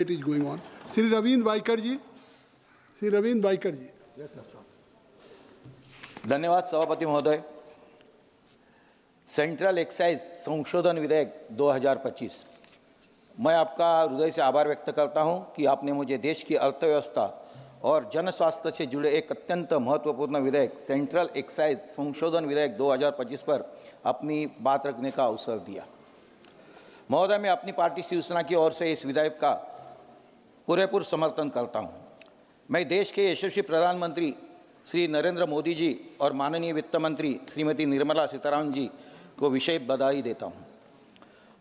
It is going on. Sri Ravindra Vaikar ji. Sri Ravindra Vaikar ji. Yes, sir. धन्यवाद सभापति महोदय। Central excise संशोधन विधेयक 2025, मैं आपका हृदय से आभार व्यक्त करता हूं कि आपने मुझे देश की अर्थव्यवस्था और जन स्वास्थ्य से जुड़े एक अत्यंत महत्वपूर्ण विधेयक सेंट्रल एक्साइज संशोधन विधेयक 2025 पर अपनी बात रखने का अवसर दिया। महोदय, मैं अपनी पार्टी शिवसेना की ओर से इस विधेयक का पूरेपूर समर्थन करता हूं। मैं देश के यशस्वी प्रधानमंत्री श्री नरेंद्र मोदी जी और माननीय वित्त मंत्री श्रीमती निर्मला सीतारामन जी को विशेष बधाई देता हूं।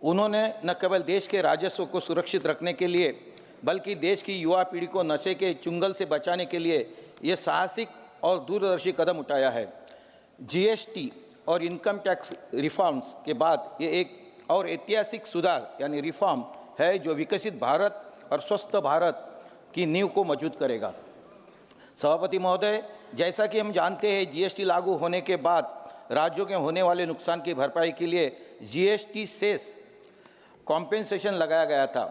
उन्होंने न केवल देश के राजस्व को सुरक्षित रखने के लिए बल्कि देश की युवा पीढ़ी को नशे के चुंगल से बचाने के लिए ये साहसिक और दूरदर्शी कदम उठाया है। जीएसटी और इनकम टैक्स रिफॉर्म्स के बाद ये एक और ऐतिहासिक सुधार यानी रिफॉर्म है जो विकसित भारत और स्वस्थ भारत की नींव को मजबूत करेगा। सभापति महोदय, जैसा कि हम जानते हैं, जीएसटी लागू होने के बाद राज्यों के होने वाले नुकसान की भरपाई के लिए जीएसटी सेस कॉम्पेंसेशन लगाया गया था।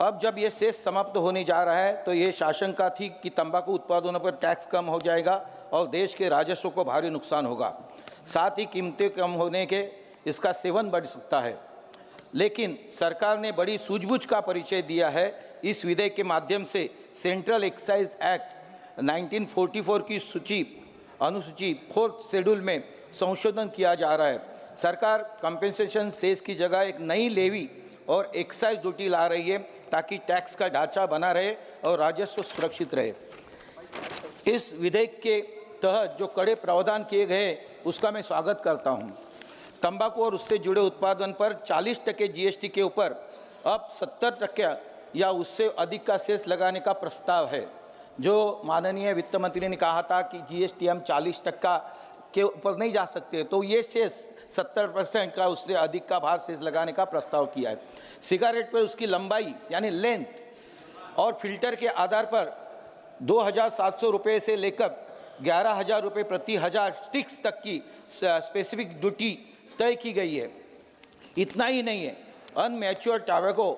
अब जब ये सेस समाप्त होने जा रहा है तो ये आशंका थी कि तंबाकू उत्पादनों पर टैक्स कम हो जाएगा और देश के राजस्व को भारी नुकसान होगा, साथ ही कीमतें कम होने के इसका सेवन बढ़ सकता है। लेकिन सरकार ने बड़ी सूझबूझ का परिचय दिया है। इस विधेयक के माध्यम से सेंट्रल एक्साइज एक्ट 1944 की अनुसूची 4th शेड्यूल में संशोधन किया जा रहा है। सरकार कंपेंसेशन सेस की जगह एक नई लेवी और एक्साइज ड्यूटी ला रही है ताकि टैक्स का ढांचा बना रहे और राजस्व सुरक्षित रहे। इस विधेयक के तहत जो कड़े प्रावधान किए गए उसका मैं स्वागत करता हूं। तंबाकू और उससे जुड़े उत्पादन पर 40% जीएसटी के ऊपर अब 70% या उससे अधिक का सेस लगाने का प्रस्ताव है। जो माननीय वित्त मंत्री ने कहा था कि जीएसटी हम 40% के ऊपर नहीं जा सकते, तो ये सेस 70% का उससे अधिक का भार सेस लगाने का प्रस्ताव किया है। सिगारेट पर उसकी लंबाई यानी लेंथ और फिल्टर के आधार पर 2,700 रुपये से लेकर 11,000 रुपये प्रति हजार स्टिक्स तक की स्पेसिफिक ड्यूटी तय की गई है। इतना ही नहीं है, अनमैच्योर टैबेको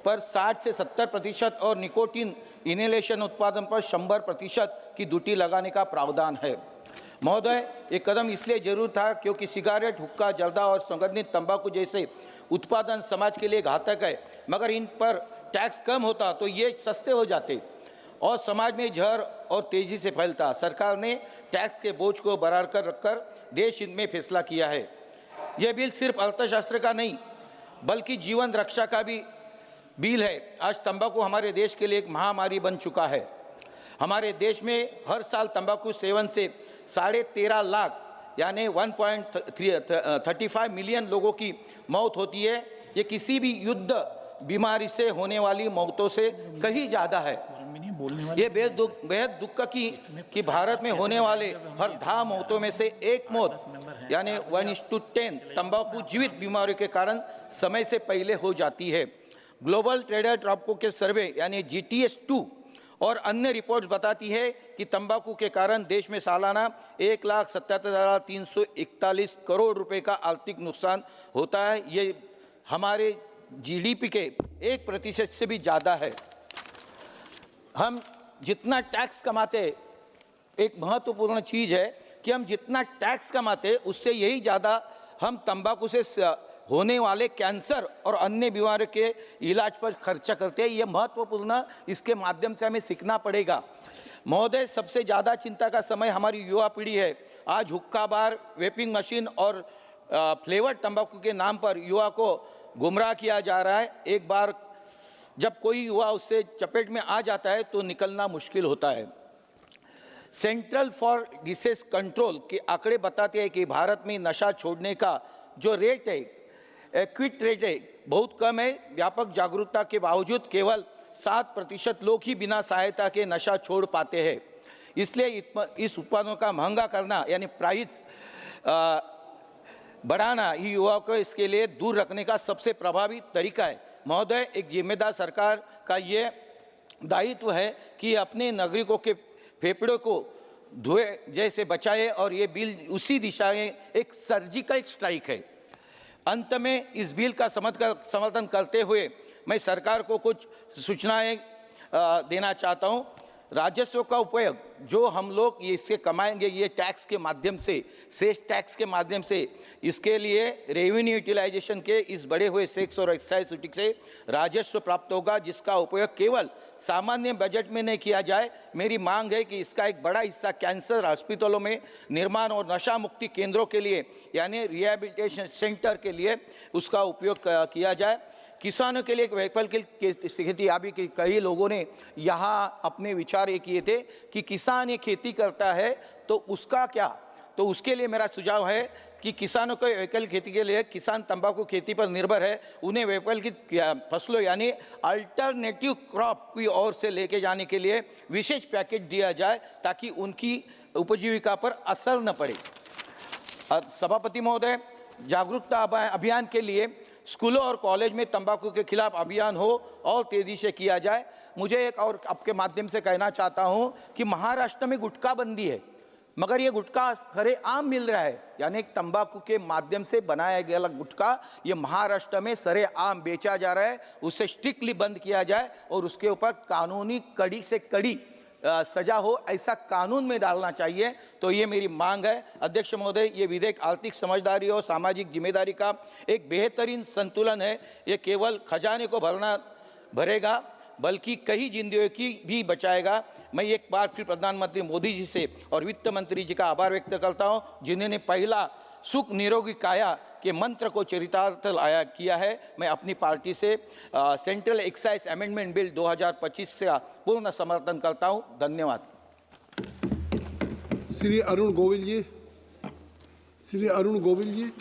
पर 60 से 70% और निकोटीन इनहेलेशन उत्पादन पर 100% की ड्यूटी लगाने का प्रावधान है। महोदय, ये कदम इसलिए जरूर था क्योंकि सिगारेट, हुक्का, जर्दा और सुगंधित तंबाकू जैसे उत्पादन समाज के लिए घातक है, मगर इन पर टैक्स कम होता तो ये सस्ते हो जाते और समाज में जहर और तेजी से फैलता। सरकार ने टैक्स के बोझ को बराबर रखकर देश हित में फैसला किया है। यह बिल सिर्फ अर्थशास्त्र का नहीं बल्कि जीवन रक्षा का भी बिल है। आज तंबाकू हमारे देश के लिए एक महामारी बन चुका है। हमारे देश में हर साल तंबाकू सेवन से 13.5 लाख यानी 1.35 मिलियन लोगों की मौत होती है। ये किसी भी युद्ध बीमारी से होने वाली मौतों से कहीं ज़्यादा है। ये बेहद दुख कि भारत में होने वाले हर 10 मौतों में से एक मौत यानी 1:10 तंबाकू जीवित बीमारियों के कारण समय से पहले हो जाती है। ग्लोबल ट्रेडर टॉपको के सर्वे यानी GTS2 और अन्य रिपोर्ट्स बताती है कि तंबाकू के कारण देश में सालाना 1,77,341 करोड़ रुपए का आर्थिक नुकसान होता है। ये हमारे जीडीपी के 1% से भी ज़्यादा है। हम जितना टैक्स कमाते, एक महत्वपूर्ण चीज़ है कि हम जितना टैक्स कमाते उससे यही ज़्यादा हम तंबाकू से होने वाले कैंसर और अन्य बीमारियों के इलाज पर खर्चा करते हैं। ये महत्वपूर्ण, इसके माध्यम से हमें सीखना पड़ेगा। महोदय, सबसे ज़्यादा चिंता का समय हमारी युवा पीढ़ी है। आज हुक्का बार, वेपिंग मशीन और फ्लेवर तंबाकू के नाम पर युवा को गुमराह किया जा रहा है। एक बार जब कोई युवा उससे चपेट में आ जाता है तो निकलना मुश्किल होता है। सेंट्रल फॉर डिसीज कंट्रोल के आंकड़े बताते हैं कि भारत में नशा छोड़ने का जो रेट है, क्विट रेट है, बहुत कम है। व्यापक जागरूकता के बावजूद केवल 7% लोग ही बिना सहायता के नशा छोड़ पाते हैं। इसलिए इस उत्पादों का महंगा करना यानी प्राइस बढ़ाना ही युवाओं को इसके लिए दूर रखने का सबसे प्रभावी तरीका है। महोदय, एक जिम्मेदार सरकार का ये दायित्व है कि अपने नागरिकों के फेफड़ों को धुएं जैसे बचाए और ये बिल उसी दिशा में एक सर्जिकल स्ट्राइक है। अंत में इस बिल का समर्थन करते हुए मैं सरकार को कुछ सूचनाएं देना चाहता हूं। राजस्व का उपयोग जो हम लोग ये इससे कमाएंगे, ये टैक्स के माध्यम से, सेस टैक्स के माध्यम से, इसके लिए रेवेन्यू यूटिलाइजेशन के इस बढ़े हुए सेक्स और एक्साइज ड्यूटी से राजस्व प्राप्त होगा, जिसका उपयोग केवल सामान्य बजट में नहीं किया जाए। मेरी मांग है कि इसका एक बड़ा हिस्सा कैंसर अस्पतालों में निर्माण और नशा मुक्ति केंद्रों के लिए यानी रिहैबिलिटेशन सेंटर के लिए उसका उपयोग किया जाए। किसानों के लिए एक वैकल्पिक खेती, अभी कई लोगों ने यहाँ अपने विचार ये किए थे कि किसान ये खेती करता है तो उसका क्या, तो उसके लिए मेरा सुझाव है कि किसानों को वैकल्पिक खेती के लिए, किसान तंबाकू खेती पर निर्भर है, उन्हें वैकल्पिक फसलों यानी अल्टरनेटिव क्रॉप की ओर से लेके जाने के लिए विशेष पैकेज दिया जाए ताकि उनकी उपजीविका पर असर न पड़े। सभापति महोदय, जागरूकता अभियान के लिए स्कूलों और कॉलेज में तंबाकू के खिलाफ अभियान हो और तेजी से किया जाए। मुझे एक और आपके माध्यम से कहना चाहता हूं कि महाराष्ट्र में गुटखा बंदी है, मगर ये गुटखा सरेआम मिल रहा है, यानी तंबाकू के माध्यम से बनाया गया गुटखा ये महाराष्ट्र में सरेआम बेचा जा रहा है। उसे स्ट्रिक्टली बंद किया जाए और उसके ऊपर कानूनी कड़ी से कड़ी सजा हो, ऐसा कानून में डालना चाहिए। तो ये मेरी मांग है। अध्यक्ष महोदय, ये विधेयक आर्थिक समझदारी और सामाजिक जिम्मेदारी का एक बेहतरीन संतुलन है। ये केवल खजाने को भरेगा बल्कि कई जिंदगियों की भी बचाएगा। मैं एक बार फिर प्रधानमंत्री मोदी जी से और वित्त मंत्री जी का आभार व्यक्त करता हूं, जिन्होंने पहला सुख निरोगी काया के मंत्र को चरितार्थ लाया किया है। मैं अपनी पार्टी से सेंट्रल एक्साइज अमेंडमेंट बिल 2025 का पूर्ण समर्थन करता हूं। धन्यवाद। श्री अरुण गोविल जी।